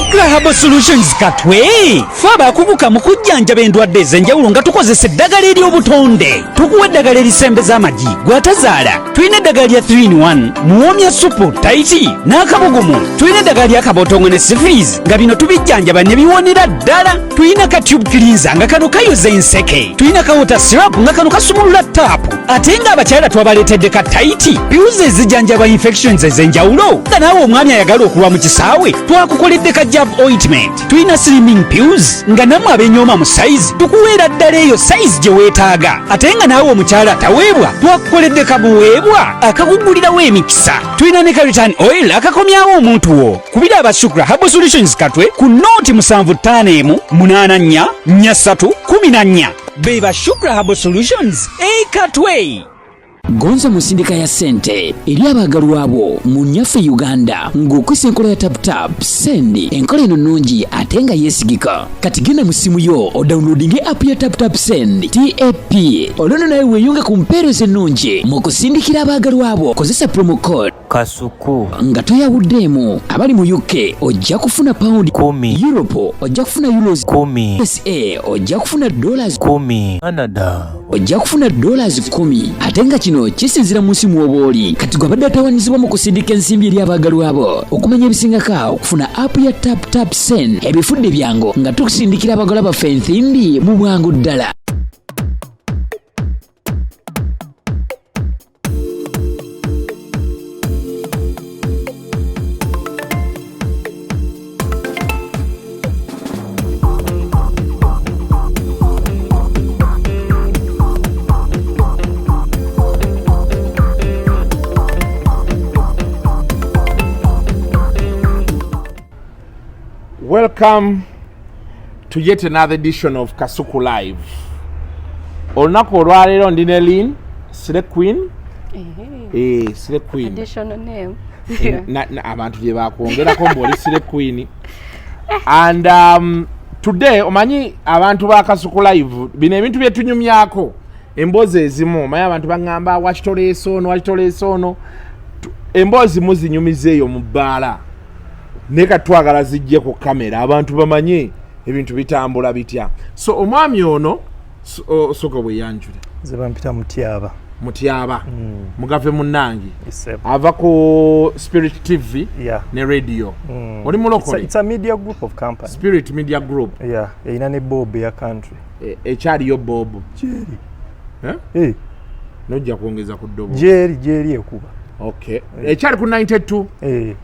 Shukra Herbal Solutions Katwe faba kubuka mu kujjanjaba endwadde ez'enjawulo nga tukozesa eddagala ery'obutonde. Tukuwa eddagala erisembeza amagi gwatazaala. Tulina eddagala lya 3-in-1 muwoomya supu taiti n'akabugumu. Tulina eddagala lya kabotongo ne syphilis nga bino tubijjanjaba ne biwonera ddala. Tulina ka tube cleanser nga kano kayoza enseke. Tulina ka water syrup nga kano kasumulula taapu. Ate nga abakyala twabaleetedde ka taiti piuzi ezijjanjaba infections ez'enjawulo nga naawe omwami ayagala okulwa mu kisaawe twakukoledde ka jab ointment. Tulina slimming pills nga namwe abenyooma mu size tukuweera ddala eyo size gye weetaaga. Ate nga naawe omukyala ataweebwa twakukoledde kabuweebwa akakugulirawo emikisa. Tulina ne ka return oil akakomyawo omuntu wo. Kubira aba Shukra Herbal Solutions Katwe ku nooti 75544314. Beba Shukra Herbal Solutions Katwe. Gonza musindika ya sente eri abagalwa abo mu nnyaffe Uganda ng'okwesa enkola ya tap send enkola eno nnungi ate nga yeesigika. Kati genda mu simu yo odownloadinge app ya tap send TAP olwono nawe weeyunge ku mpeereza ennungi mu kusindikira abagalwa abo. Kozesa promo code Kasuku nga toyawuddeemu. Abali mu UK ojja kufuna pound 10, Europe ojja kufuna euros 10, USA ojja kufuna dollars 10, Canada ojja kufuna dollars 10. Ate nga kino kisinzira mu nsi mw'obaoli. Kati gwe abadde atawaanyizibwa mu kusindika ensimbi eri abagalwa abo. Okumanya ebisingako okufuna app ya tap send ebifudde byangu nga tukusindikira abagalwa baffe ensimbi mu bwangu ddala. Welcome to yet another edition of Kasuku Live. Olunaku olwaleero ndine Lynn, Sile Queen. Sile Queen. Additional name. Abantu gye bakwongerako mboli Sile Queen. And today omanyi abantu ba Kasuku Live bino ebintu bye tunyumyako emboozi ezimu omanyi abantu bagamba wakitoleeso ono emboozi muzinyumizeeyo mu bbaala. Neka twagala zijje ku kamera abantu bamanye ebintu bitambula bitya. So omwami ono soko bwe yanjule zeba mpita Mutyaba mugave munangi ava ku Spirit TV ne radio. Oli mulokole. It's a media group of company. Spirit Media Group. Yeah, ina ne Bob ya country. Echali yo Bob. Jerry. Nojja kuongeza ku dobo. Jerry ekuba. Okay. Echali ku 92.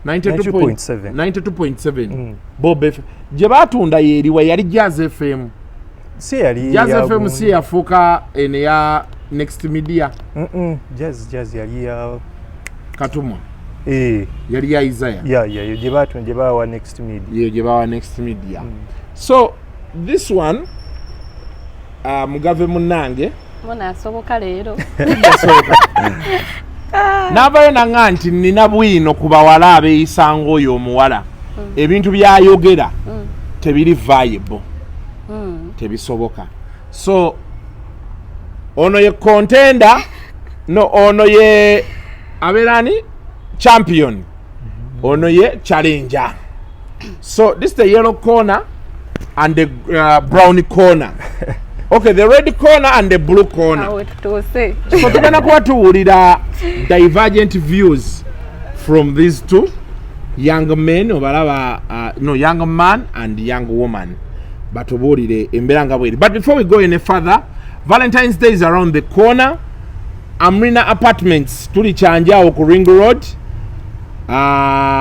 92.7. 92.7. Bob FM. Je batunda yeriwa yali Jazz FM. Si yali Jazz FM si yafuka ene ya Next Media. Jazz yali ya Katumwa. Yali ya Isaiah. Yeah, je bawa Next Media. Je bawa Next Media. So this one mugave munange mona asoboka leero. Nabayo nanganti nina bwino kubawala abeyisango oyo omuwala ebintu byayogera tebiri viable tebisoboka. So ono ye contender no ono ye aberani champion ono ye challenger. So this is the yellow corner and the brown corner. Okay, the red corner and the blue corner. So tugenda kuba tuwulira divergent views from these two young men young man and young woman. Batubuulire embeera nga bweri. But before we go any further, Valentine's Day is around the corner. Amrina Apartments tuli Challenger ku Ring Road.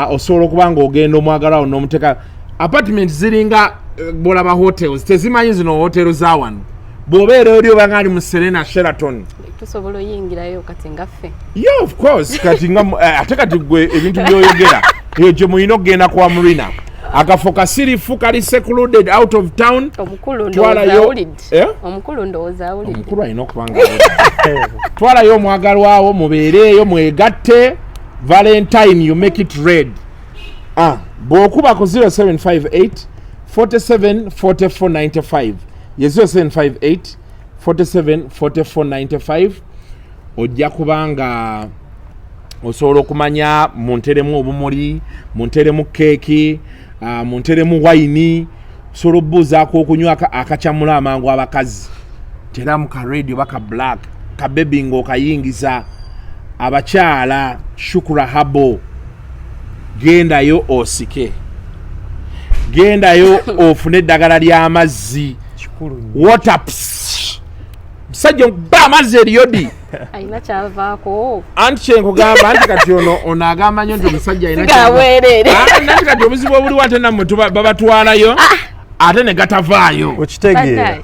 Osobola okuba ng'ogenda omwagalawo n'omuteka apartments ziringa bolaba hotels tezimanyi zino hotels za wano bw'obeera oli oba ali mu Serena Sheraton tusobola oyingirayo kati ngaffe. Yeah, of course. Kati nga ate kati gwe ebintu byoyogera eyo gye muyina okugenda kwa Marina akafoka sirifu kali secluded out of town. Omukulu ndowooza awulidde. Omukulu alina okubanga twalayo omwagalwawo mubeereeyo mwegatte Valentine you make it red. Bw'okuba ku 0758 47 44 95 ye 0758 47 44 95 ojja kubanga osobola okumanya munteremu obumuli munteremu keeki munteremu wine solo buzaako okunywa akacamula amangu abakazi teramu ka radio baka black ka baby ngo kayingiza abakyala shukura habo gendayo osike gendayo ofune eddagala ly'amazzi water musajja ba amazzi eriyodi ayina kyavaako anti kyenkugamba anti kati ono agamba nnyo nti omusajja ayina kati obuzibu obuli wate nammwe babatwalayo ate ne gatavaayo okitegeera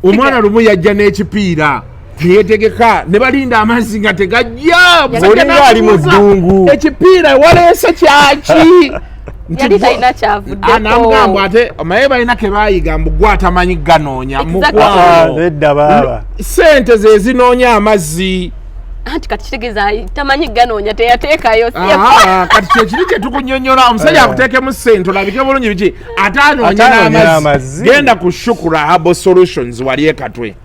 omwana lumu yajja n'ekipiira neyetegeka ne balinda amazzi nga tegajja olinga ali mu ddungu ekipiira waleese kyaki yali talina kyavuddeko namugamba ate maye balina ke baayiga mbu gwe atamanyi ganoonya edda baaba sente ze zinoonya amazzi anti kati kitegeeza tamanyi ganoonya teyateekayo kati kyekiri kyetukunyonyola omusajja akuteekemu sente olabike bulungi biki ate anoonya n'amazzi genda ku shukura habo solutions wali ekatwe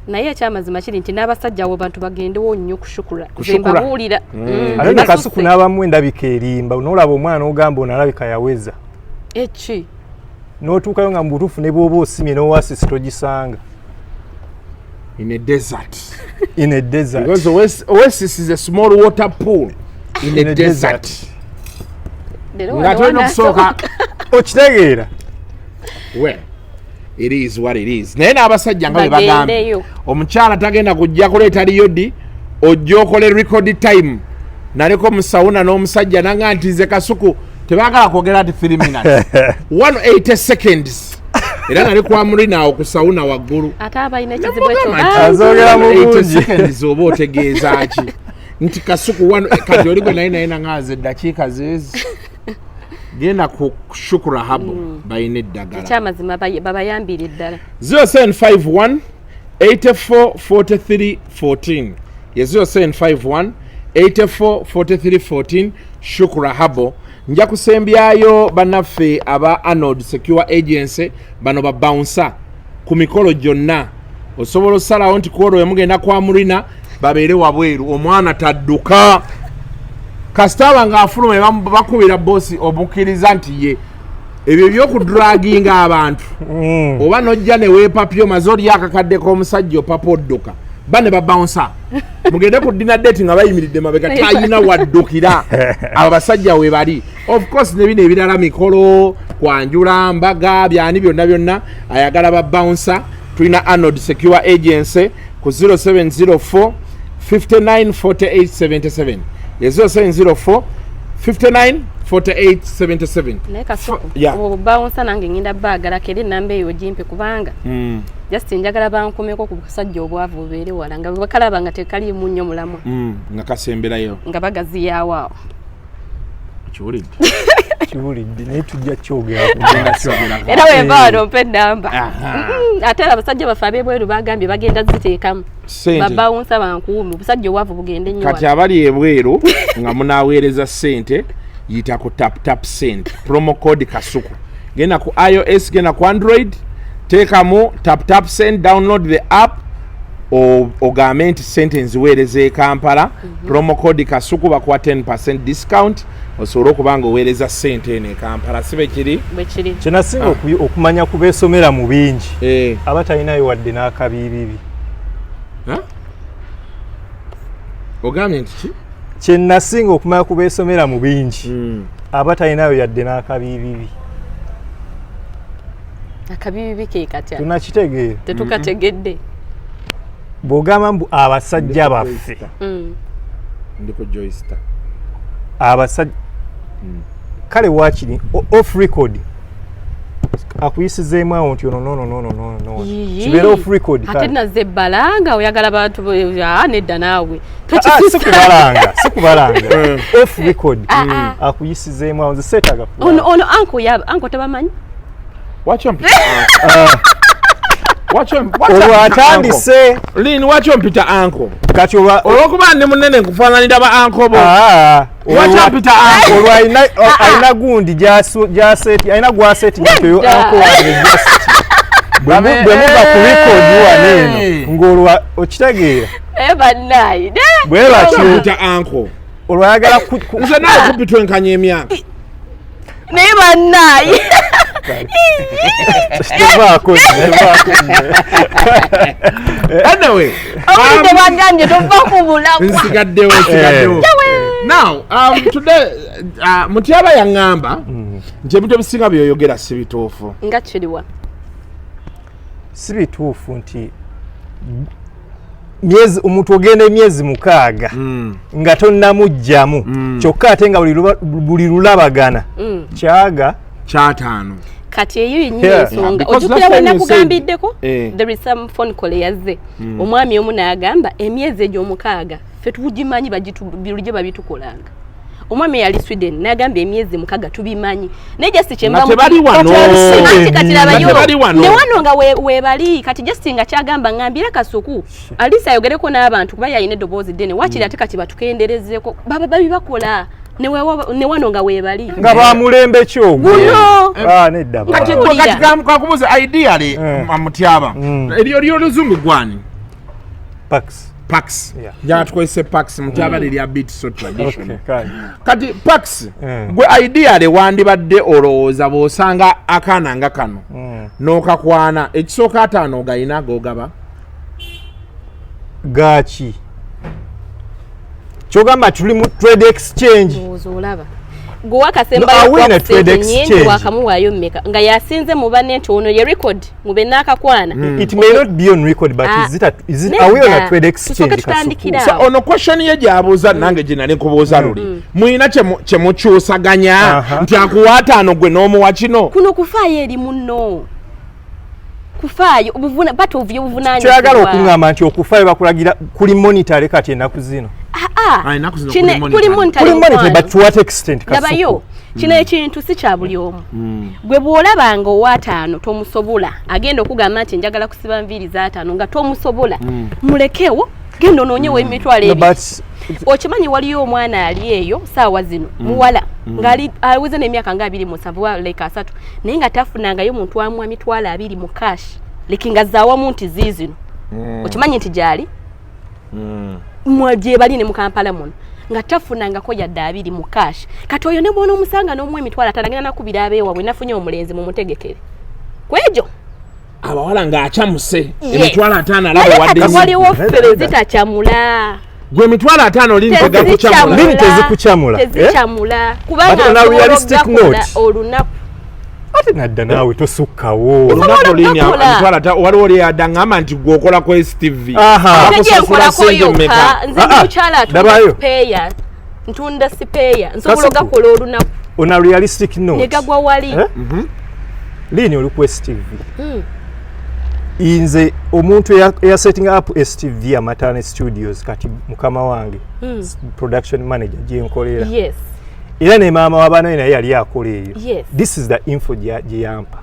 naye ekyamazima kiri nti n'abasajja abo bantu bagendewo nnyo kushukura zembabuulira ate nakasuku n'abamu endabika erimba n'olaba omwana ogamba onalabika yaweza eki n'otuukayo nga mu butuufu ne bw'oba osimye n'owasisi togisanga in a desert because oasis is a small water pool in a desert nga tolina okusooka okitegeera well it is what it is naye n'abasajja nga bwe bagambye omukyala tagenda kujja kuleeta liyodi ojja okole record time naleko musawuna n'omusajja nanga nti nze kasuku tebaagala kwogera nti 3 minutes 180 seconds era nali kwamulina awo ku sawuna waggulu ate abalina ekizibu ekyo azogera mu bulungi seconds oba otegeeza ki nti kasuku kati oli gwe naye nangaze eddakiika zeezi genda ku shukura habo bayina eddagala ekyamazima babayambire eddala 0751 844314 ye 0751 844314 shukura habo nja kusembyayo bannaffe aba Anod Secure Agency bano ba bouncer ku mikolo gyonna osobola osalawo nti kwolwo yamugenda kwamulina babeere wabweru omwana tadduka kasitaba ng'afuluma bakubira bossi omukkiriza nti ye ebyo by'okudraginga abantu oba nojja ne weepapyo maze oli akakadde k'omusajja opapa odduka ba ne babouncer mugende ku dinner date nga bayimiridde mabega tayina waddukira abo basajja we bali of course ne bino ebirala mikolo kwanjula mbaga byani byonna ayagala babouncer tulina Anod Secure Agency ku 0704 594877 0704 594877 naye kasuku obawonsa nange ngenda baagala keri namba eyo jimpe kubanga just njagala bankomeko ku busajja obwavu obeere wala nga bakalaba nga tekali munnyo mulamu nga kasemberayo nga bagaziyawo awo kiwulidde naye tujja kyogera era wemba wano mpe namba ate abasajja baffe ab'ebweru bagambye bagenda ziteekamu babawunsa bankuumi obusajja obwavu bugende nnyo kati abali ebweru nga munaaweereza ssente yita ku tap sente promo code kasuku genda ku iOS genda ku Android teekamu tap sente download the app ogambe nti sente nziweereza e Kampala promo code kasuku bakuwa 10% discount osobola okubanga oweereza ssente eno e Kampala sibe kiri kyenasinga okumanya ku beesomera mu bingi abatalinayo wadde n'akabiibibi ogambye nti ki kyenasinga okumanya ku beesomera mu bingi abatalinayo yadde n'akabiibibi akabiibibi ke katya tunakitegeera tetukategedde bw'ogamba mbu abasajja baffe ndiko Joyster abasajja kale wakiri off record akuyisizeemu awo nti ono no kibeera off record ate naze balanga oyagala bantu nedda naawe sikubalanga off record akuyisizeemu awo nze seetaga ono anko tebamanyi olwatandise lini waki ompita anko kati olwokuba ndi munene nkufaananira ba anko bo waki ompita anko olwo alina gundi alina gwaseti ntoyo anko wange bwe muba ku rekodi waneeno ng'olwo okitegeera bannayi bwe batyo ompita anko olwayagala nze nawe kupitwenkanya emyaka naye bannaye anyway obulidde bwagambye tova ku bulamu nsigaddewo now today Mutyaba yaŋŋamba nti ebintu ebisinga byoyogera si bituufu nga kiriwa si bituufu nti omuntu ogenda emyezi 6 nga tonnamugjamu kyokka ate nga buli lulabagana kyaga kyataano kati eyo yennyini ensonga ojjukira bwe nakugambiddeko there is some phone call yazze omwami omu n'agamba emyezi egy'omukaaga ffe tugimanyi bulijjo babitukolanga omwami yali Sweden n'agamba emyezi 6 tubimanyi naye just kyemba kati ne wano nga weebali kati just nga kyagamba ngambira kasuku alisa ayogereko n'abantu kuba yayina eddoboozi ddene wakiri ate kati batukenderezeeko baba babibakola ne wano nga weebali nga bamulembe kyogo nedda kati kakubuuza ideally Mutyaba eryo oluzungu gwani Pax yeah tukozese Pax Mutyaba lya bit so traditional kati Pax gwe ideally wandibadde olowooza bw'osanga akaana nga kano n'okakwana ekisooka ataano ogayina gogaba gaaki kyogamba tuli mu trade exchange olaba gwa kasemba wakamuwaayo mmeka nga yasinze mu banne nti ono ye record mube n'akakwana it may not be on record but is it are we on a trade exchange so ono question ye gyabuuza nange gye nali nkubuuza luli muyina kye mukyusaganya nti akuwa ataano gwe n'omuwa kino kuno kufaayo eri munno kufaayo obuvunanyizibwa kyagala okuŋŋamba nti okufaayo bakulagira kuli monitor kati ennaku zino kuli monitor but to what extent labayo kino ekintu si kya buli omu gwe bw'olabanga owaataano tomusobola agenda okugamba nti njagala kusiba nviiri z'ataano nga tomusobola mulekewo genda onoonyewo emitwalo ebiri okimanyi waliyo omwana ali eyo saawa zino muwala ng'ali aweze n'emyaka nga 27 like 3 naye nga tafunangayo muntu amwa mitwalo 2 mu cash lekinga zaawamu nti ziizino okimanyi nti gyali gye bali ne mu Kampala muno nga tafunangako yadde 2 mu cash kati oyo ne bwona omusanga n'omu emitwalo 5 agenda nakubira abeewabwe nafunye omulenzi mu mutegekere kwejo abawala ng'akyamuse emitwalo 5 alaba wadde waliwo ffere zitakyamula gwe emitwalo 5 olintega kukyamula lini tezikukyamula tezikyamula kubanga realistic note olunaku ate nadda naawe tosukkawo olunaku lini emitwalo waliwo lyadda ngamba nti gweokola ku STV akusasula yoka nze mukyala atupeya ntunda sipeya nsobola ogakola olunaku ona realistic note negagwa wali lini oli ku STV inze omuntu ya setting up STV Amatane Studios kati mukama wange production manager gyenkolera yes era ne maama w'abaana naye yali akola eyo yes this is the info gye yampa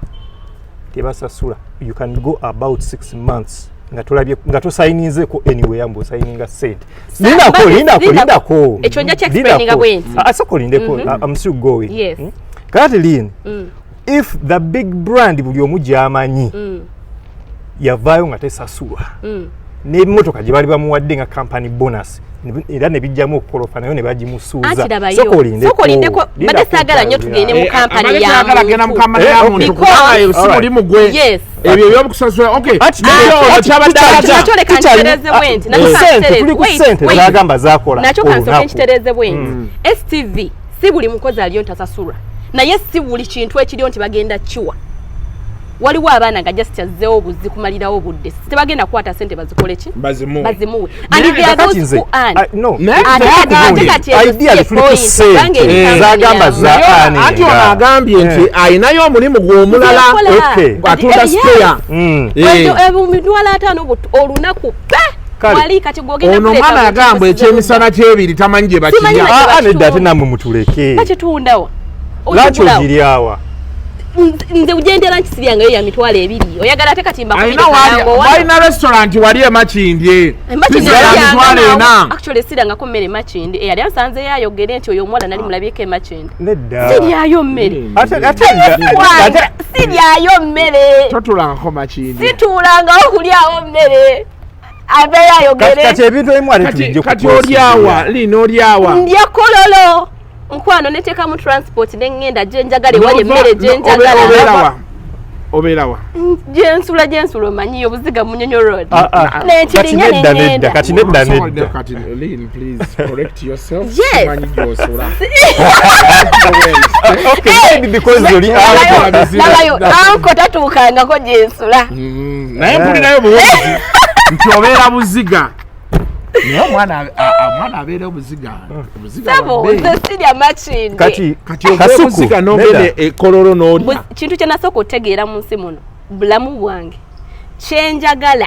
tebasasula you can go about 6 months nga tolabye nga tosayininzeko anyway ambo sayininga sent lindako ekyo nja explaining bwenti asoko lindeko I'm still going yes kati lini if the big brand buli omu gy'amanyi yavaayo nga tesasula n'emmotoka gye bali bamuwadde nga company bonus era ne bijjamu okukolofa nayo ne bagimusuuza sokolindeko badde saagala nnyo tugende mu kampani yamuntu kubanga si mulimu gwe ebyo ebyobukusasula tuli ku ssente zagamba zakola nakyo kansooke nkitereze bwenti STV si buli mukozi aliyo ntasasulwa naye si buli kintu ekiriyo nti bagenda kiwa waliwo abaana nga just azzeewo obuzi kumalirawo obudde tebagenda kukwata ssente bazikole ki bazimuwe zagamba anti ono agambye nti ayinayo omulimu gw'omulala atunda speya emitwalo 5 olunaku wali kati gwogenda ono mwana yagamba ekyemisana kyebiri tamanyi gye bakirya nedda ate namwe mutuleke bakitundawa lwaki ogiryawa nze ujendera nkisiryangayo ya mitwalo 2 oyagala ate katimba walina restaurant wali emakindye actually sirangako mmere makindi eyali ansanze yayogere nti oyo omwana nali mulabyeko emakindi nedda siryayo mmere siryayo mmere totulangako makindi situlangawo kulyawo mmere abeeyayogere kati ebintu ebimu ate tubijje kati olyawa lino olyawa ndya kololo Nkwano neteka mu transport nengenda jenjagale wali mmere jenjagala. Oberawa. Jensula manyi obuziga munyonyo road. Netirinya nengenda. Kati nedda. Kati Lynn, please correct yourself. Yes. Manyi josula. Okay, maybe because you're Nabayo anko tatukanga ko jensula. Naye mpulirayo buwozi. Nti obeera buziga. Naye omwana abeera obuziga. Sabo sirya machinde. Kati obuziga n'obeera ekololo n'olya. Kintu kye nasooka otegeera mu nsi muno bulamu bwange kyenjagala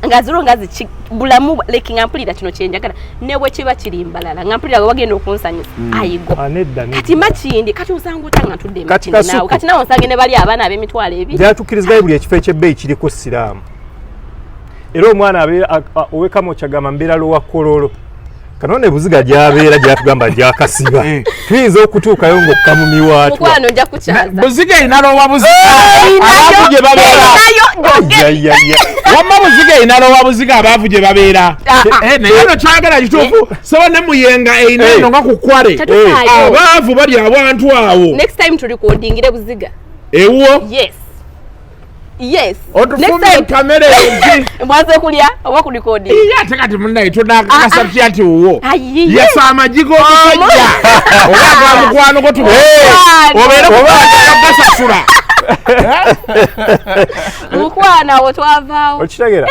nga ziro ngazi bulamu like ngampulira kino kyenjagala ne bwe kiba kiri mbalala ngampulira wagenda okunsanyusa ayigo kati machinde kati osanga otanga tudde machinde nawe kati nawe osange ne bali abaana ab'emitwalo ebiri byatukirizibwa buli ekifo eky'ebbeeyi kiriko siraamu era omwana abeera owekamo kyagamba mbeera lowa kololo kanone buziga gyabeera gyatugamba gyakasiba tuyinza okutuukayo ng'okamumiwaatwa mukwano nja kukyaza buziga inalowa buziga abaavu gye babeera wamma buziga inalowa buziga abaavu gye babeera naye no kyagala kituufu soba ne muyenga eina eno nga ku kwale abaavu bali abantu awo next time tulikodingire buziga ewo yes otufumye kamera enzi mwaze kulya oba kulikodi ate kati munnaye tonakakasa tutya ti wuwo yesa amajigo omusajja oba mukwano go obeere kugasasula mukwana awo twavaawo okitegeera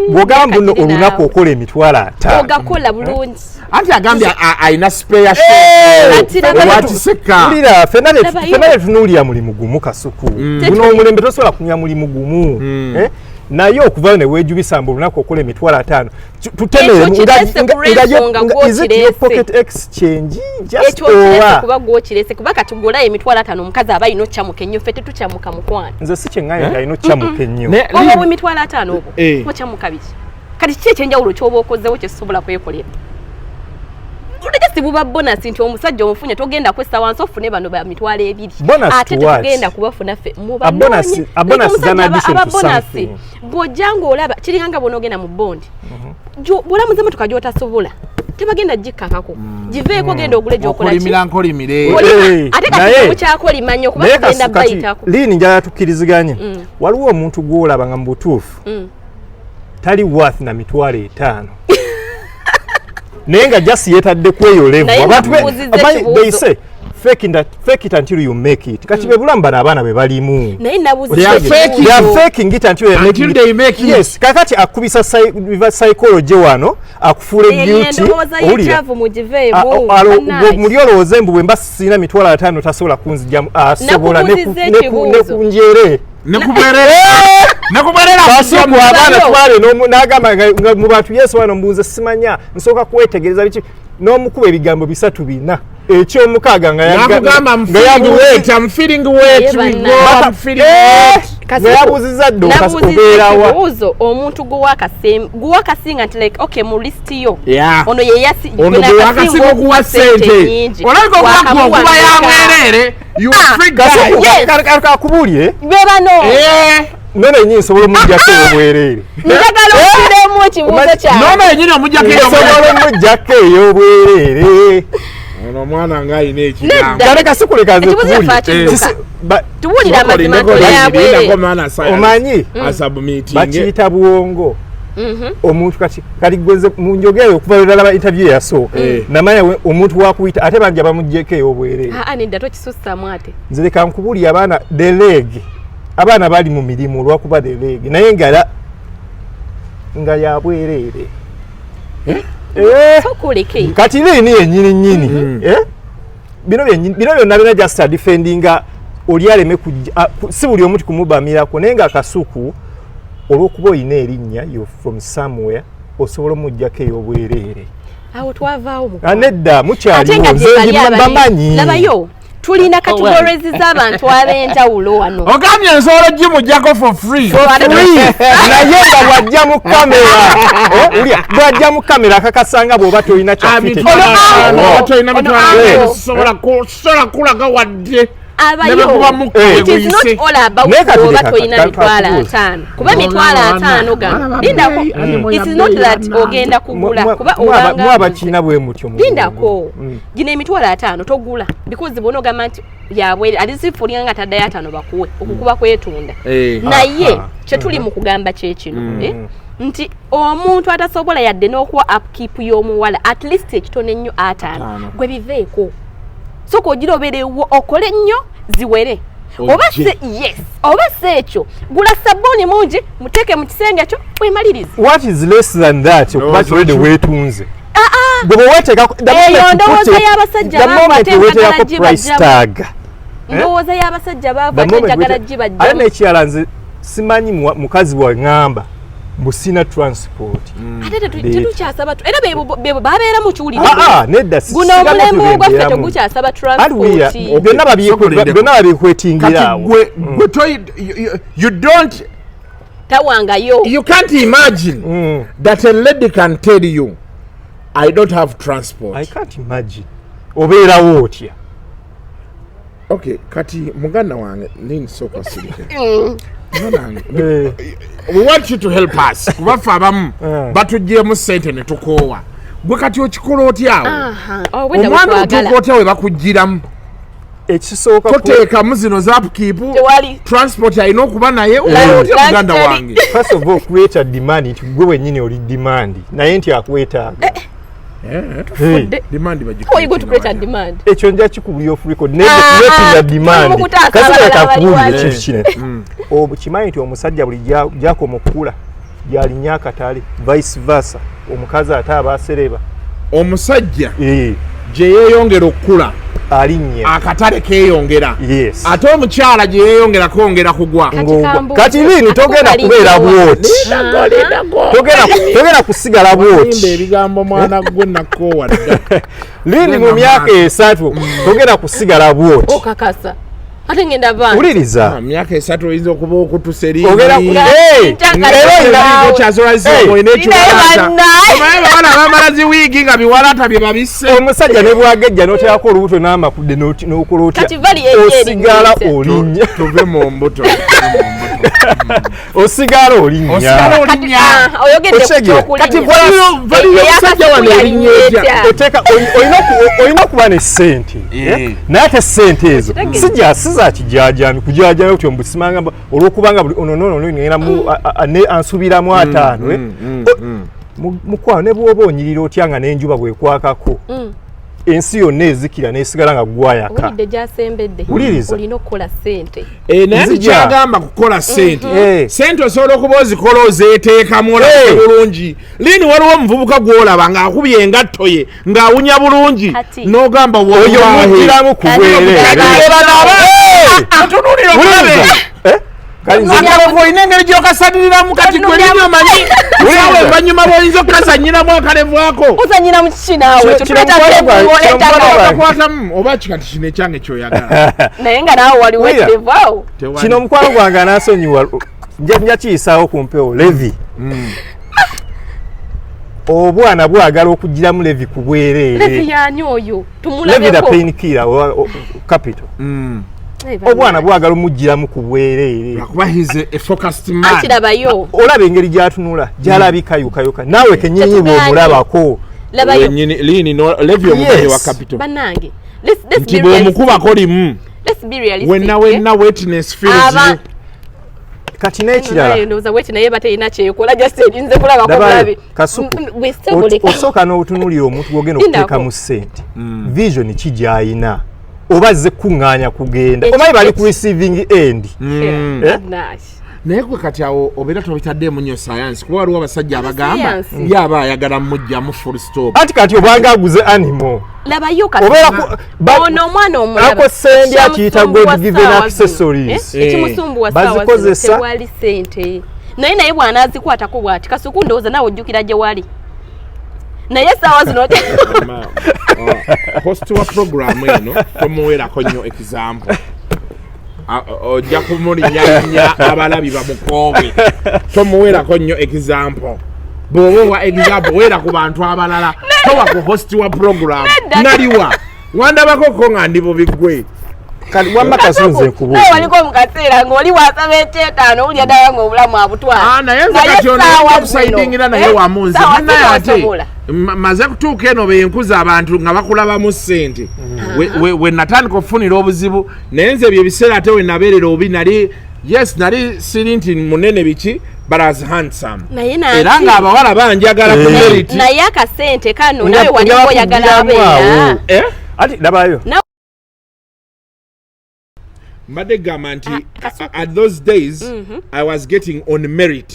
bw'ogamba nno olunaku okola emitwalo 5 ogakola bulungi anti agambye ayina spare watiseka ulira fenna tetunuulira mulimu gumu kasuku guno omulembe tosobola kunywa mulimu gumu naye okuvayo ne weejubisamba olunaku okola emitwalo 5 tutemerezit pocket exchange just kuba gwokirese kuba kati golayo emitwalo 5 omukazi aba ayina okyamuka ennyo ffe tetukyamuka mukwano nze si kyeŋŋayo ayina okyamuka ennyo oba emitwalo 5 obwo okyamuka biki kati kiki ekyenjawulo ky'oba okozewo kyesobola kwekolera buba bonasi nti omusajja omufunye togenda kwessa wansi ofune bano ba mitwalo 2 ate tugenda kubafuna ffe bonasi bw'ojjanga olaba kiringanga bw'onoogenda mu bondi bw'olamuzemu tukagyotasobola tebagenda gikkakako giveeko genda ogule gyokolakolimire ate kati mukyakolimanya okuba tugenda bayitako liini njala tukkiriziganye waliwo omuntu gw'olaba nga mu butuufu tali worth na mitwalo 5 naye nga jasi yeetadde kweyo level abantu they say fake it until you make it kati bebulamu bano abaana be balimu yes kakati akubisa psychology wano akufuula beauty muli olowooza embu bwe mba sirina mitwalo 5 tasobola kunzijamu asobola nekunjere kasuku abaana twale n'agamba nga mu bantu yesu wano mbuuze simanya nsooka kwetegereza biki n'omukuba ebigambo 3 bina ekyomukaaga nga yabuuziza dde okubeerawa omuntu guwakasinga nti like okay mu listi yo ono yeyasigoguwa guwa sente olabika okwaka okuba yamwerere kakubulye bebano none enyini nsobola omujjako ey'obwereere njagala okiremu ekibuuzo kyawe none enyini omujjako ey'obwereere ono omwana ng'ayina ekigambo kale kasikuleka nze tuwulira amazima toyabwereere omanyi bakiyita bwongo omuntu kati gweze munjogere okuva lwalaba interview eyasooka namanya omuntu wakuyita ate banja bamuggyeko ey'obwereere nedda tokisussaamu ate nze leka nkubuli abaana the leg abaana bali mu mirimu olwakuba the leg naye nga yabwereere kati liini yennyini bino byonna bina just defendinga oli aleme si buli omuti kumubamirako naye nga akasuku olw'okuba olina erinnya you from somewhere osobola omuggyako ey'obwereere awo twavaawo nedda mukyalibamanyi labayo tulina categories z'abantu ab'enjawulo wano ogambye nsobola gimuggyako for free naye nga bw'ajja mu kamera bw'ajja mu kamera akakasanga bw'oba tolina sobola kulaga wadde abayo it is not all about oba toyina mitwala 5 kuba mitwala 5 ga lindako it is not that ogenda kugula kuba obanga mwabakina bwe mutyo lindako gine mitwala 5 togula because bono gamanti yabwe alizifulya nga tadda ya 5 bakuwe okukuba kwetunda naye kyetuli mu kugamba kyekino nti omuntu atasobola yadde n'okuwa upkeep y'omuwala at least ekitone nnyo 5 gwe biveeko soko giroberewo okole nnyo ziwere oba se yes oba se ekyo gula sabuni mungi muteke mu kisenge kyo wemalirize what is less than that okuba already wetunze bwe weteka ndowooza y'abasajja bakwata price tag ndowooza y'abasajja bakwata enjagala gibajja ate n'ekirala nze simanyi mukazi wa ngamba busina transport ate tetukyasaba era bebo babeera mu kiwulire nedda guno omulembe gwaffe tegukyasaba transport byonna babikwetingira awo you don't tawangayo you can't imagine that a lady can tell you I don't have transport. I can't imagine obeerawo otya okay kati muganda wange nini soka sirike we want you to help us kubafa abamu batujje mu sente ne tukoowa gwe kati okikola otyawo omwana otuuka otya we bakugiramu ekisooka toteekamu zino zapukiipu transport alina okuba naye otya muganda wange first of all create a demand nti gwe wennyini oli demand naye nti akwetaaga demand how you go to create a demand ekyo nja kikubuli off record never creating a demand kasi takubuli chief chine obukimanyi nti omusajja buli gyakoma okukula gyalinya akatale vice versa omukazi ate abasereba omusajja gye yeeyongera okukula alinya akatale keeyongera yes ate omukyala gye yeeyongera kwongera kugwa kati lini togenda kubeera bwoti togenda kusigala bwoti ebigambo mwana gwe nakoowa lini mu myaka 3 togenda kusigala bwoti okakasa ate ngenda bana uliriza myaka 3 oyinza okuba okutuseri ogera bana bamalazi wiigi nga biwalata bye babisse omusajja ne bwagejja n'oteekako olubuto n'amakudde n'okola otya osigala olinya tuve mu mbuto osigala olinya kati valiyo omusajja wano olinya oteka olina okuba ne sente naye ate sente ezo siza kijajani kujajana otyo mbusimanga olwokubanga ononono ngenda ansubiramu 5 mukwa ne bwoba onyirira otyanga n'enjuba bwekwakako ensi yonna ezikira nesigala nga gwayaka olidde gyasembedde olina okukola sente naye kyagamba kukola sente sente osobola okuba ozikola ozeeteekamu olaba bulungi lini waliwo omuvubuka gwolaba ng'akubye engatto ye ng'awunya bulungi n'ogamba oyo mugiramu ku bwerere tunuulira okulabe olina engeri gyokasaliriramu kati gwe lini omanyi sawe embanyuma bw'oyinza okukazanyiramu akalevu ako ozanyira mu kiki naawe kakwatamu oba kikati kino ekyange kyoyagala naye nga naawe waliwo ekirevu awo kino omukwano gwange anaasonyiwa nja kiyisaawo ku mpewo levi obwana bwagala okugiramu levi ku bwereere levi yaani oyo levi da painkiller capital obwana bwagala omugiramu ku bwereere olaba engeri gyatunula gyalabika yukayoka naawe kenyinyi bw'omulabako nti bw'omukubako limu wenna wetness feels kati n'ekirala kasuku osooka n'obutunuulira omuntu bw'ogenda okuteekamu ssente vision ki gy'ayina oba ze kuŋŋaanya kugenda omanyi bali ku receiving end naye gwe kati awo obeera tobitaddemu nnyo sayansi kuba waliwo abasajja abagamba yaba ayagala mujjamu full stop anti kati obanga aguze animal labayo ono omwana omulaba sendya kiyita god given accessories ekimusumbuwa bazikozesa tewali sente naye bw'anaazikwatako bw'ati kasuku ndowooza naawe ojjukira gye wali naye saawa zino host wa programu eno tomuweerako nnyo example ojja kumulinyanya abalabi bamukoobe tomuweerako nnyo example bw'oba owa example weera ku bantu abalala towa ku host wa programu naliwa wandabako ko nga ndi bubigwe kali wamma kasunze kubu naye waliko mukaseera ng'oli wasaba ekyetaano owulya ddala ng'obulamu abutwala naye nze kati ono okusaidingira naye wamunze naye ate maze kutuuka eno benkuza abantu nga bakulabamu ssente we natandika okufunira obuzibu naye nze ebyo ebiseera ate we nabeerera obi nali siri nti munene biki but as handsome era ng'abawala banjagala ku merit naye akasente kano nawe waliko oyagala abeera ati labayo mbadde gamba nti at those days I was getting on merit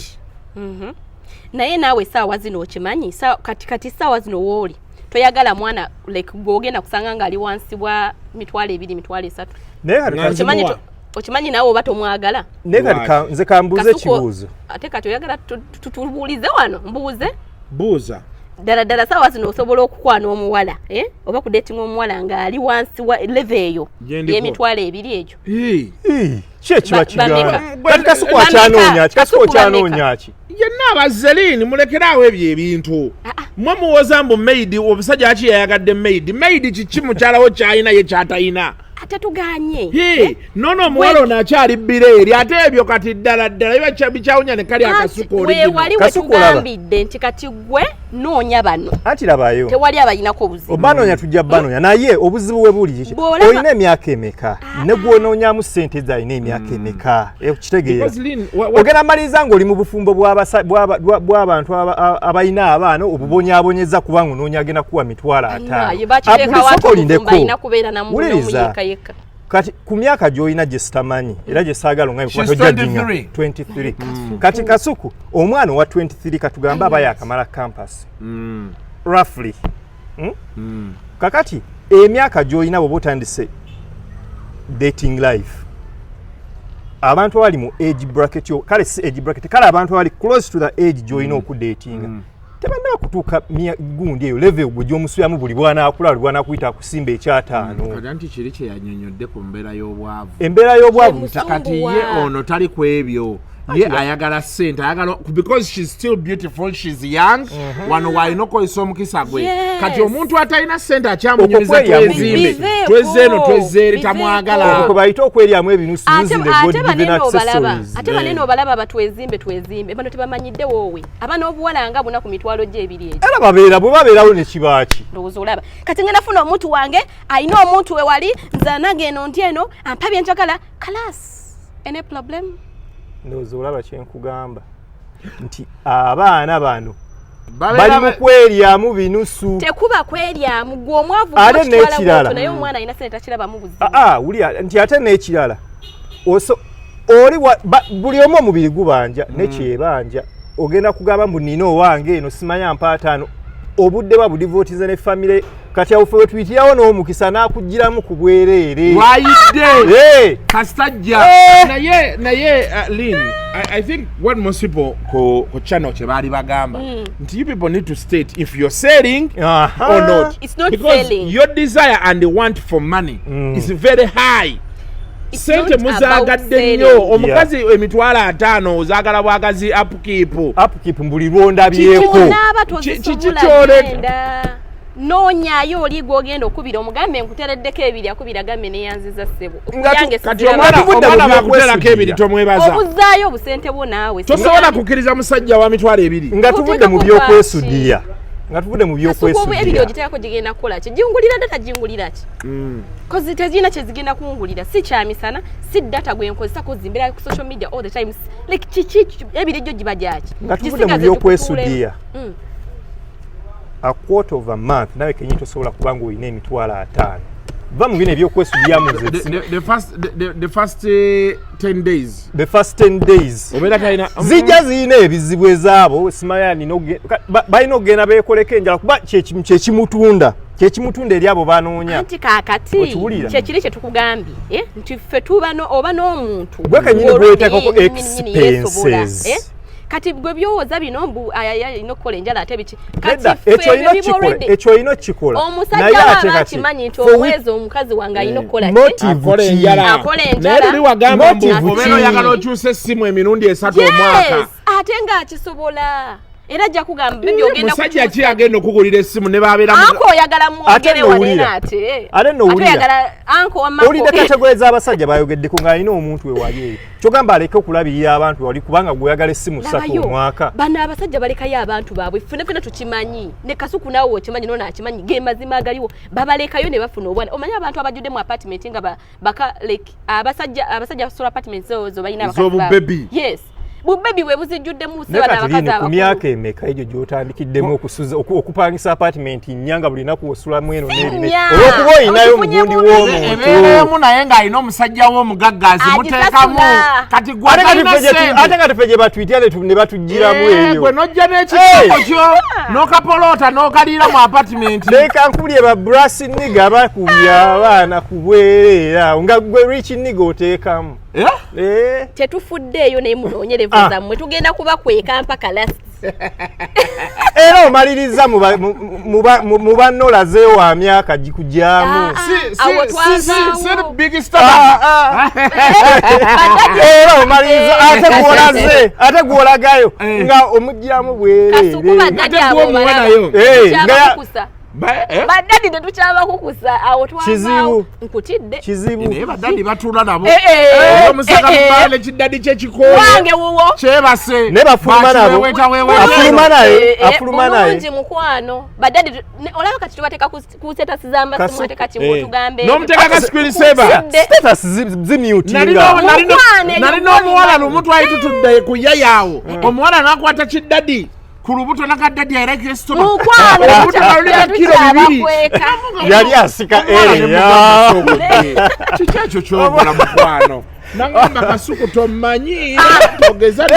naye naawe saawa zino okimanyi kati saawa zino wooli toyagala mwana like gwogenda kusanga ng'ali wansi bwa 2,000 3,000 okimanyi naawe oba tomwagala naye kati nze kambuuze ekibuuzo ate kati oyagala tutubuulize wano mbuuze buuza ddala saawa zino osobola okukwana omuwala oba kudetinga omuwala ng'ali wansi wa leve eyo y'2,000 egyo kyekiba kigana kati kasuku okyanoonya ki yenna abazelini mulekeraawo ebyo ebintu mwe muwoza mbu maidi omusajja aki yayagadde maidi kiki mukyalawo kyalina ye kyatayina ate tuganye nono omuwala ono akyali bbireeri ate ebyo kati ddala bikyawunya ne kali akasuku wali wetugambidde nti kati gwe noonya bano anti labayo tewali abayinako obuzibu obanoonya tujja banoonya naye obuzibu bwe buli kiki olina emyaka emeka ne gwonoonyamu ssente zalina emyaka emeka ekitegeera ogenda maliriza ng'oli mu bufumbo bw'abantu abalina abaana obubonyaabonyeza kubanga onoonya agenda kuwa 5,000 wuliriza kati ku myaka gy'olina gye sitamanyi era gye saagala nga tojjadinga 23 kati kasuku omwana owa 23 katugamba aba yakamala campus roughly kakati emyaka gy'olina bw'oba otandise dating life abantu abali mu age bracket kale si age bracket kale abantu abali close to the age gy'olina okudatinga tebannaba kutuuka gundi eyo level gwe gy'omusuyamu buli bwana kuyita kusimba ekyataano kati anti kiri kye yanyonyodde ku mbeera y'obwavu kati ye ono tali ku ebyo ye ayagala ssente ayagala because she's still beautiful she's young wano waalina okozesa omukisa gwe kati omuntu atalina ssente akyamunyumiza twezimbe twezeeno twezeere tamwagala kwe bayita okweryamu ebinusu ate banene obalaba batwezimbe bano tebamanyidde woowe aba n'obuwala nga buna ku mitwalo gye ebiri egyo era babeera bwe babeerawo ne kibaaki ndowooza olaba kati ngenda funa omuntu wange alina omuntu we wali nze nageno nti eno ampa byenjagala kalas any problem ndowooza olaba kyenkugamba nti abaana bano bali mu kweryamu binusu tekuba kweryamu gwe omwavu ate n'ekirala naye omwana alina sente takirabamu buzibu wulya nti ate n'ekirala oli buli omu omubiri gubanja nekyebanja ogenda kugamba mbu nina owange eno simanya mpaataano obudde babudivootiza ne famire kati awufe wetuyitirawo n'omukisa n'akugiramu ku bwereere wayidde kastajja naye Lynn I think what most people ku channel kye baali bagamba nti you people need to state if you're selling or not. It's not because selling. Your desire and the want for money is very high. Sente muzagadde nnyo omukazi emitwalo 5 ozaagala bwagazi upkeep mbuli lwonda byeko kikyoleda noonyayo oli gwogenda okubira omugambe nkutereddeko ebiri akubira gambe neyanziza ssebo kati omwana bakuterako ebiri tomwebaza obuzaayo obusente bwo naawe tosobola kukkiriza musajja wa mitwalo 2 nga tuvudde mu byokwesuddira ebiri ogiteekako gigenda kukola ki jingulira data jingulira ki kozi tezina kyezigenda kungulira si kyamisana si data gwenkozesa kozimbira ku social media all the time like chichi ebiri jjo giba gyaki nga tuvudde mu byokwesuddira a quarter of a month nawe kenyi tosobola kubanga olina emitwalo 5 va mu bino ebyokwesuddira mu the first 10 days zijja zirina ebizibu ezaabo simayani balina okugenda beekoleko enjala kuba kyekimutunda eri abo banoonya anti kaakati kyekiri kye tukugambye nti ffe tuba oba n'omuntu gwe kenyini gweteekako expenses kati gwe byowooza bino mbu ayayina okukola enjala ate biki ekyo olina okukikola omusajja aba akimanyi nti omwezi omukazi wange alina okukola akola enjala naye luli wagamba mbu obeera oyagala okyusa essimu emirundi 3 omwaka ate ng'akisobola era ajja kugamba bibi ogenda musajja ki agenda okugulira essimu ne babeera anko oyagala mwogere wanena ate oyagala anko wamako olidde kategori z'abasajja bayogeddeko ng'alina omuntu we wali eyo kyogamba aleke okulabirira abantu wali kubanga gweyagala essimu 3 omwaka bano abasajja balekayo abantu baabwe ffenna tukimanyi ne Kasuku naawe okimanyi nona akimanyi ge mazima agaliwo babalekayo ne bafuna obwana omanyi abantu abajjudde mu apartment nga baka like abasajja solo apartment zo balina abakazi yes bubebi we buzijjudde mu seba n'abakazi abakulu. Ku myaka emeka egyo gy'otandikiddemu okusuza okupangisa apartment nnyanga buli naku osula mweno n'erine olw'okuba oyinayo mugundi w'omuntu ebeeremu naye ng'alina omusajja w'omugaggazi muteekamu kati ate nga tufe gye batwitya ne batugiramu eyo gwe n'ojja n'ekitoko kyo n'okapolota n'okaliira mu apartment leka nkubulye ba brasi niga bakubya abaana ku bwereera nga gwe rich niga oteekamu tetufuddeeyo naye munoonyerevu zammwe tugenda kubakweka mpaka last era omaliriza mu banolaze wa myaka gikujyamu era omaliriza ate gwolagayo nga omugyamu bwereere badadi tetukyabakukusa awo twavaawo nkutidde naye badadi batuula nabo omusaka mubaale kiddadi wange wuwo kyebase ne bafuluma nabo afuluma naye omulungi mukwano badadi olaba kati tubateeka ku status z'amasimu ateeka kimu tugambe n'omuteeka ka screen saver status zimyutinga nalina omuwala lumu twali tutudde ku yayaawo omuwala n'akwata kiddadi ku lubuto nakaddadi ayirako esitoma olubuto kalulika kilo 2 yali asika kiki ekyo kyokola mukwano nangamba Kasuku tomanyi togeza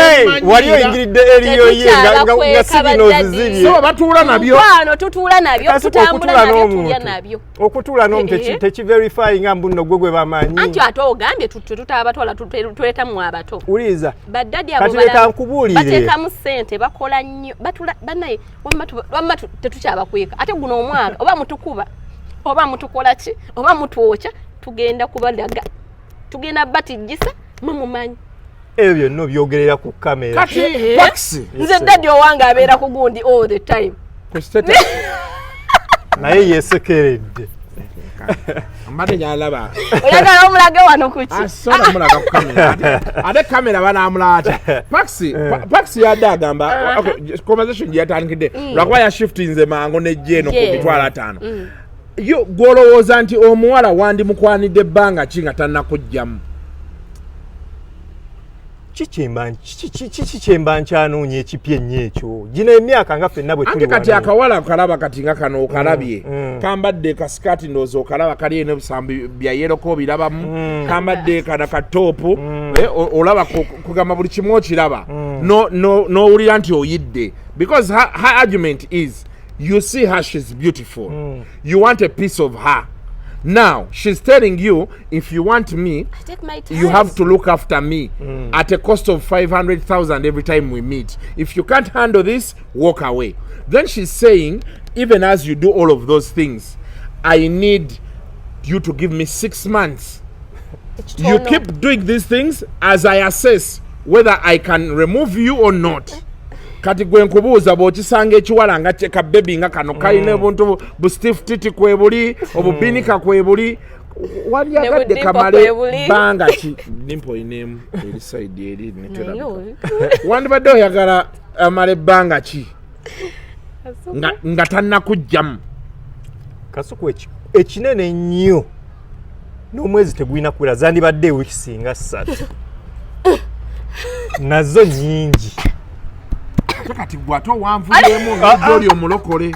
wali oyingiridde eriyo ye nga signals ziri so batuula nabyo mukwano tutuula nabyo tutambula nabyo tulya nabyo okutuula n'omuntu tekiverify nga mbuno gwe bamanyi anti ate ogambye tutabatwala tuletamu abato uliza badadi abo bateekamu ssente bakola nnyo banaye wamma tetukyabakweka ate guno omwaka oba mutukuba oba mutukola ki oba mutwokya tugenda kubalaga tugenda batijisa mumumanyi ebyo byonna byogerera ku kamera kati taxi nze daddy owange abeera ku gundi all the time naye yesekeredde amade nyalaba oyagala omulage wano kuki asona mulaga ku kamera ate kamera banamulata taxi yadde agamba conversation yatandikidde lwakuba ya shiftinze mango nejjeno ku mitwalo 5 yo gwolowooza nti omuwala wandi mukwanidde ebbanga ki nga tannakujjamu kikyemba nkyanoonya ekipya ennyo ekyo gino emyaka nga ffenna bwe tuli kati akawala kalaba kati nga kano okalabye kambadde kasikati ndowooza okalaba kali n'ebisambi bya yeroko obirabamu kambadde kana katoopu olaba kugamba buli kimu okiraba n'owulira nti oyidde because her argument is you see her, she's beautiful. You want a piece of her. Now, she's telling you, if you want me, you have to look after me at a cost of 500,000 every time we meet. If you can't handle this, walk away. Then she's saying, even as you do all of those things, I need you to give me 6 months. You keep doing these things as I assess whether I can remove you or not. Kati gwe nkubuuza bw'okisanga ekiwala nga kabebi nga kano kalina obuntu bu stiff titi kwebuli obubinika kwebuli waliyagadde kamale banga ki nimpo inemu eri side eri netera wandibadde oyagala amale banga ki nga tannakujjamu Kasuku ekinene nnyo n'omwezi tegulina kuwera zandibadde wiiki singa 3 nazo nnyingi kati gwato wanvuyemu ng'oli omulokole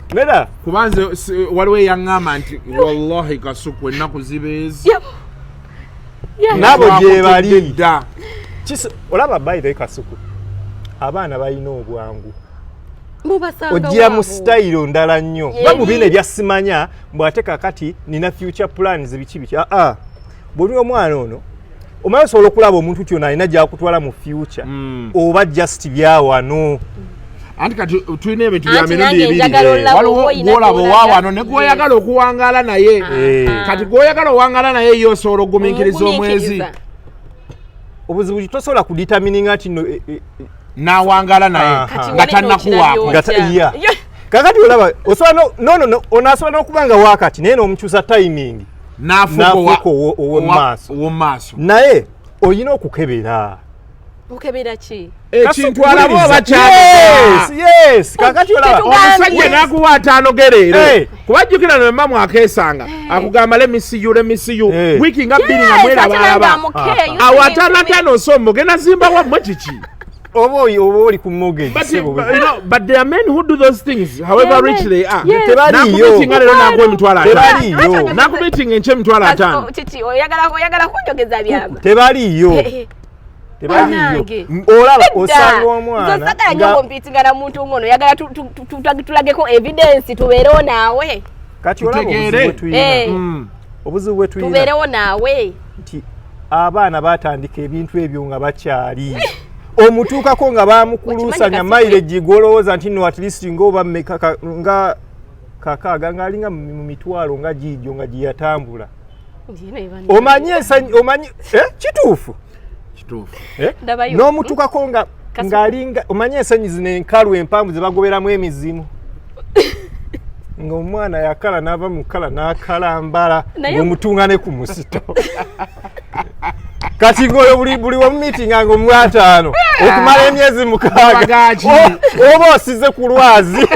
kubanze waliwo eyaŋŋamba nti wallahi Kasuku ennaku zibeezi nabo gye bali olaba bayibe Kasuku abaana balina obwangu ojjira mu sitayiro ndala nnyo bamu bino ebyasimanya mbw'ate kakati nina future plans biki buli omwana ono omanyi osobola okulaba omuntu kyona alina gy'akutwala mu future oba just byawano anti kati tulina ebintu bya mirundi ebiri waliwo gwolaba owawano ne gwoyagala okuwangaala naye kati gwoyagala owangaala naye yo osobola ogumiikiriza omwezi obuzibu tosobola kuditamininga nti nawangala naye nga tannakuwaako kakati olaba osobola no onasobola n'okubanga wakati naye n'omukyusa timing n'afuuka ow'omaaso naye olina okukebera okebera ki ekintu alaba oba yes kakati olaba omusajja n'akuwa ataanogerere kubajjukira ne mama akeesanga akugamba lemisiyu wiiki nga bbiri nga mweraba awo ataano osomba ogenda zimba wammwe kiki oba oli ku mortgage but there are men who do those things however rich they are tebaliyo lero nakuwa emitwalo tebaliyo nakubitinga enche emitwalo 5 kiki oyagala kunjogeza byama tebaliyo olaba osanga omwana zosagala nyo mpitinga na muntu ngono yagala tulageko evidence tubeerewo naawe kati olaba obuzibu bwe tuyina tubeerewo naawe nti abaana batandika ebintu ebyo nga bakyali omutuukako nga bamukulusanya mileage golowooza nti no at least ng'oba nga kakaaga ng'alinga mu mitwalo nga giijo nga giyatambula omanyi kituufu n'omutuukako ng'alinga omanyi ensanyi zino enkalu empanvu ze bagoberamu emizimu ng'omwana yakala n'ava mu kala n'akalambala ng'omutunga ne ku musito kati ngoyo buli wa meeting nga mu 5 okumala emyezi 6 oba osize ku lwazi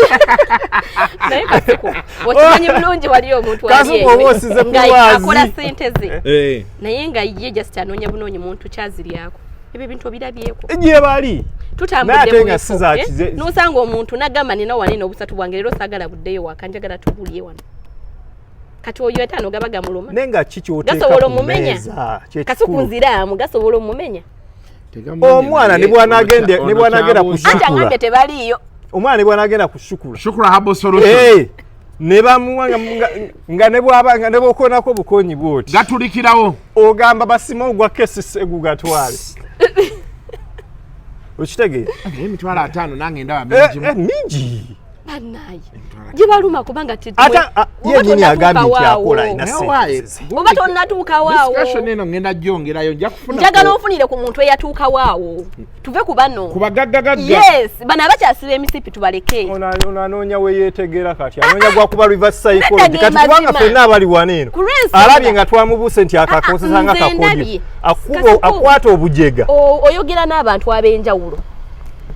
naye kasuku wakimanyi bulungi wali omuntu kasuku oba osize ku lwazi akola sente ze naye nga ye just anoonya bunoonya muntu kyaziryako ebyo bintu obirabyeko gye bali tutambudde mu n'osanga omuntu nagamba nina wanene obusatu bwange leero saagala buddeyo waka njagala tubulye wano kati oyo etaano gaba gamuluma nenga kikyoteeka gasobola omumenya kasuku nziraamu gasobola omumenya omwana ne bwanagenda kushukula ngambe tebaliyo omwana ne bwanagenda kushukula habo solution ne bamuwa nga ne bwabanga ne bokonako bukonyi bwoti gatulikirawo ogamba basima ogwa kesi gugatwale okitegeera emitwalo 5 nange ndaba mingi banaye jibaluma kubanga yenyini agambye nti akola ina sense oba tonnatuuka waawo discussion eno ngenda gyongerayo nja kufuna njagala ofunire ku muntu eyatuuka waawo tuve ku bano kubagaggagagga yes bano abakyasiba emisipi tubaleke onanoonya weyeetegera kati anoonya gwakuba reverse psychology kati kubanga ffenna abali waneeno alabye nga twamubuuse nti akakozesa nga kakodyo akwata obujega oyogera n'abantu ab'enjawulo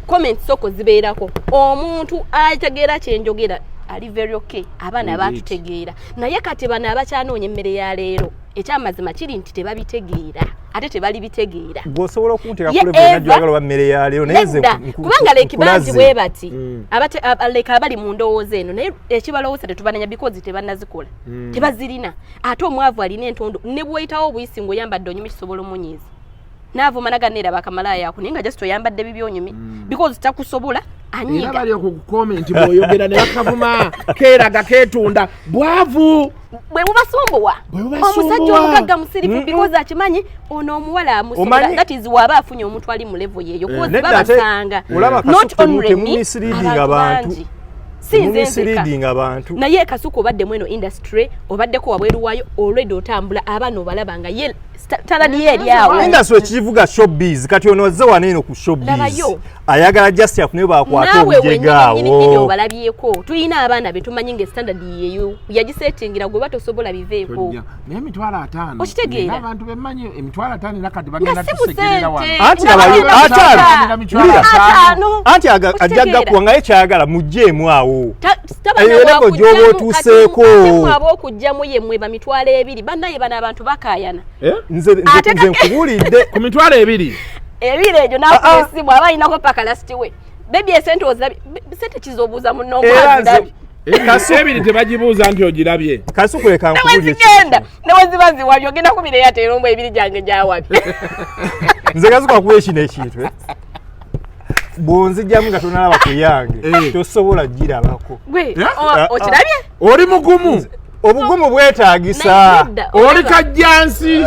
comments soko zibeerako omuntu ategeera kyenjogera ali very okay abaana batutegeera naye kati bano abakyanoonya emmere ya leero ekyamazima kiri nti tebabitegeera ate tebali bitegeera gwosobola okunteeka kule bwena gyagala ba mmere ya leero naye nze kubanga leki bangi bwe bati leka abali mu ndowooza eno naye ekibalowooza tetubananya because tebannazikola tebazirina ate omwavu alina entondo ne bweyitawo obuyisi ng'oyambadde onyuma kisobola omunyiiza navo managanira bakamalaya yako ninga just oyambadde bibyonyumi because takusobola anyiga bali ku comment boyogera ne bakavuma keraga ketunda bwavu bwe mubasombowa omusajja omugagga musirifu because akimanyi ono omuwala amusobola that is waba afunye omuntu ali mu level yeyo because babasanga not only misleading abantu sinzenseka abantu naye kasuku obadde mweno industry obaddeko wabweru wayo already otambula abano balabanga ye taladi yeri awo industry ekivuga showbiz kati onozze waneeno ku showbiz ayagala just yakune bakwata obujegaawo nawe obalabyeko tuyina abaana betumanyi nga standard yeyo yagisetingira gwe batosobola biveeko naye emitwalo 5 okitegeera abantu bemanyi emitwalo 5 nakati bagenda tusegerera wano anti ajagga kuwanga ekyagala mujjeemu awo eyo gyoba otuuseeko ab'okujjamu yemmwe bamitwalo 2 bannaye bano abantu bakaayana nze nkubulidde ku mitwalo 2 ebyo nakusimu abayinako paka last we bebi esente ozabye sente kizobuuza mu nomwazi ebiri tebagibuuza nti ogirabye kasukuleka nkubulye kigenda newezibazi wali ogenda kubira yaterombo ebiri gyange gyawabi nze kasuka kuwa ekino ekintu bwonzijjamu nga tonalaba ku yange tosobola girabako okirabye oli mugumu obugumu bwetaagisa oli kajjansi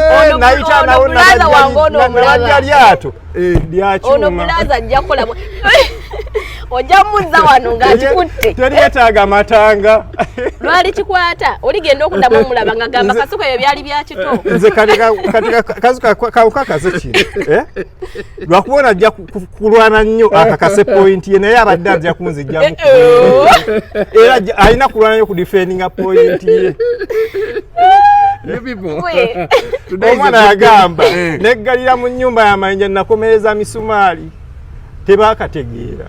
omulaza wange ono omulaba lyato ono mulaza ajja kola ojja muzza wano ng'akikutte teri yetaaga matanga lwali kikwata oligenda okuddamu omulaba nga gamba kasuka ebyo byali bya kito nze kasuka kawukakaze kino lwakubona ajja kulwana nnyo akakase point ye naye abadde ajja kunzijjamu era alina kulwana nnyo ku defendinga point ye omwana yagamba neggalira mu nnyumba y'amayinja nakomereza misumaali tebakategeera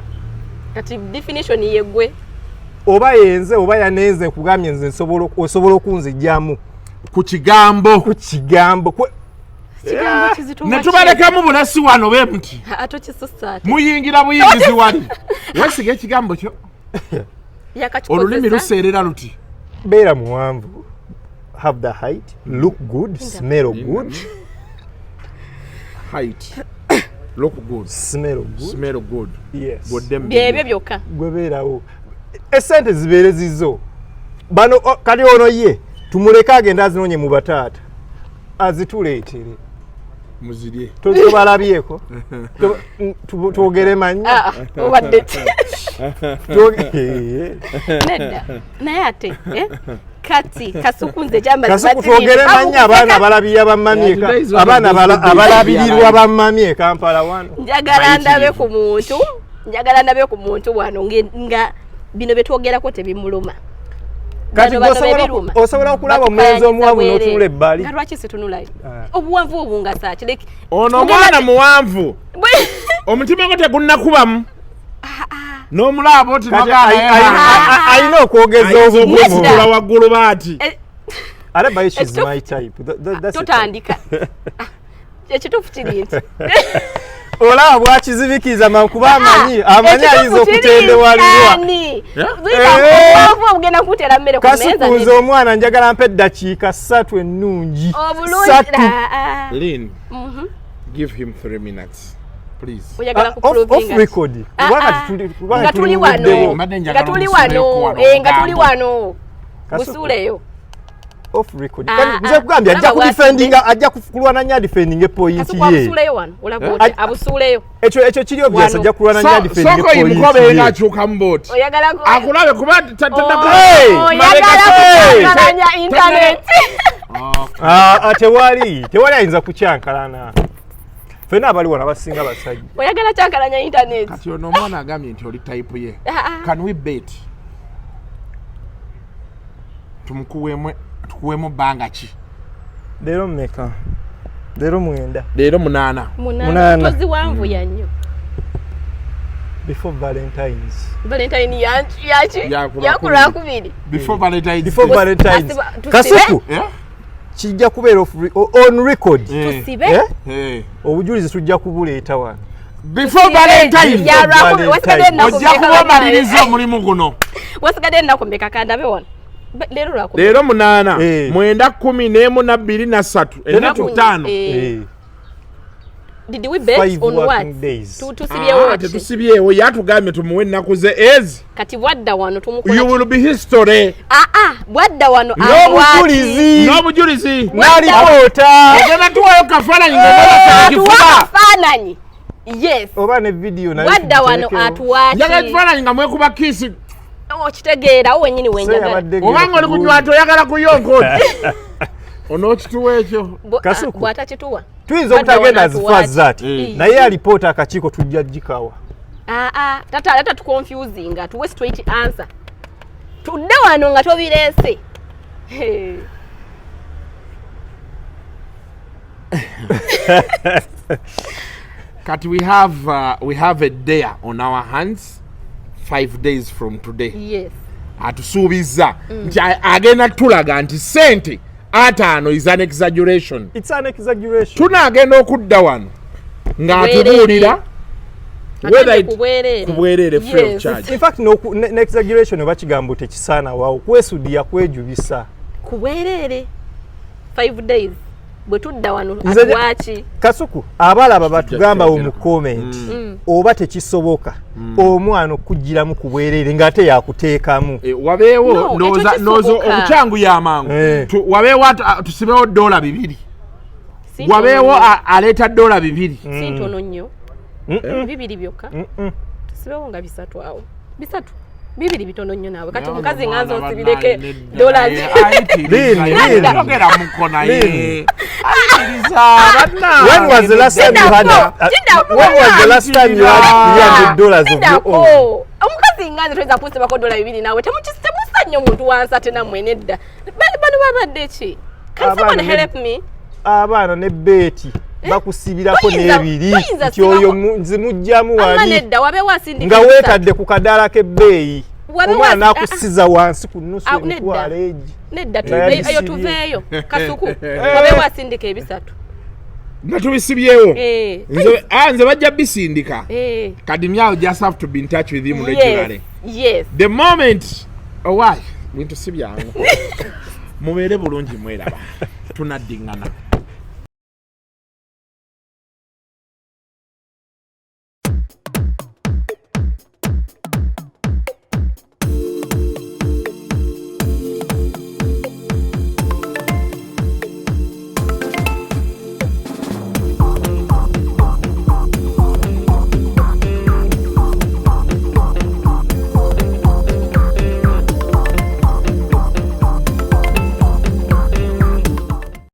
kati definition yegwe oba yenze oba yanenze kugambye nze osobola okunzijjamu ku kigambo kigambo kizito netubalekamu bulasi wano be muti ato kisusaate muyingira buyingizi wali wesiga ekigambo kyo olulimi luseerera luti beera muwanvu have the height look good smell good height look good smell good yes byebyo byokka gwe beerawo esente zibeere zizo bano kati ono ye tumuleke agenda azinonye mu bataata azituleetere muzirye tozibalabyeko twogere manya obadde nedda naye ate kati kasukunze kasuku twogere manya abaana balabiya bamamyeka abaana abalabirirwa bamamye Kampala wano njagala ndabe ku muntu wano nga bino betwogerako tebimuluma kati osobola okulaba omulenzi omuwanvu n'otunula ebbali nga lwaki situnulayo obuwanvu obunga saakireki ono mwana muwanvu omutima gwe tegunnakubamu n'omulaba oti alina okwogeza obugula waggulu baati ate by she's my type totandika ekituufu kiri nti olaba bwakizibikiriza mankuba amanyi ayinza okutendewalirwa ogenda kutera mmere kasukunze omwana njagala mpa eddakiika 3 ennungi Lynn, give him 3 minutes please off record nga tuli wano busuuleyo off record nze kugambye ajja kudefendinga ajja kulwana nya defending point ye abusuuleyo wano olaboote abusuuleyo ekyo kiri obvious ajja kulwana nya defending point soko yimukobe ngakyuka mu boat oyagala akulabe kuba oyagala internet tewali ayinza kucyankalana fena abali wana basinga basajja oyagala kyankalanya internet kati ono omwana agambye nti oli type ye can we bet tukuweemu bbanga ki leero mmeka leero 9 leero 8 tozi wanvu yannyo before Valentine yakulwakubiri before Valentine kasuku kijja kubeera on record tusibe obujulizi tujja kubuleeta wano before Valentine ojja kubamaliriza omulimu guno wasigadde ennaku mmeka kandabe wano leero 8 9 10 2 3 ennaku 5 did we bet on what tusibyewo yatugambye tumuwe ennaku ze ezi kati bwadda wano tumukola you will be history bwadda wano n'obujulizi n'alipoota ogenda tuwayo kafaananyi kafaananyi yes oba ne video bwadda wano atuwaaki njagala ekifaananyi nga mwekuba kiisi okitegeera wenyini wenjagala obanga oli kunywata oyagala kuyonka onookituwa ekyo bw'atakituwa tuyinza obutagenda as far as that naye alipoota akakiiko tujja gikawa tata tuconfusinga tuwe straight answer tudde wano nga tobireese kati we have a day on our hands 5 days from today yes atusuubiza nti agenda tulaga nti sente 5 is an exaggeration. It's an exaggeration. Tunagenda okudda wano ng'atubuulira kubwerere free of charge. In fact no exaggeration oba kigambo tekisaana waawo kwesudia kwejubisa kubwerere 5 days bwe tudda wano atwachi kasuku abalaba batugamba mu comment oba tekisoboka omwana okujjiramu kubwerere ngate yakuteekamu wabeewo nozo obucyangu yamangu wabeewo tusibewo $2 wabeewo aleta $2 sintono nnyo 2 byokka kasibewo nga 3 awo 3 bibiri bitono nnyo naawe kati omukazi nganzo nsibireke dollars ayogera mukona ye when was the last time you had $300 of your own omukazi nganzo tweza kusema ko dola 2 naawe temusannyo omuntu wansi ate namwe nedda bano babadde ki can someone help me abaana ne beti bakusibirako n'ebiri nti oyo nzimujjamu wali nga weetadde ku kadala k'ebbeeyi omwana akusiza wansi ku nnusu emitwalo egi nedda eyo tuveeyo kasuku wabe wasindika 3 nga tubisibyewo nze bajja bisindika kadimyawo just have to be in touch with him regularly the moment why bintu si byangu mubeere bulungi mweraba tunaddingana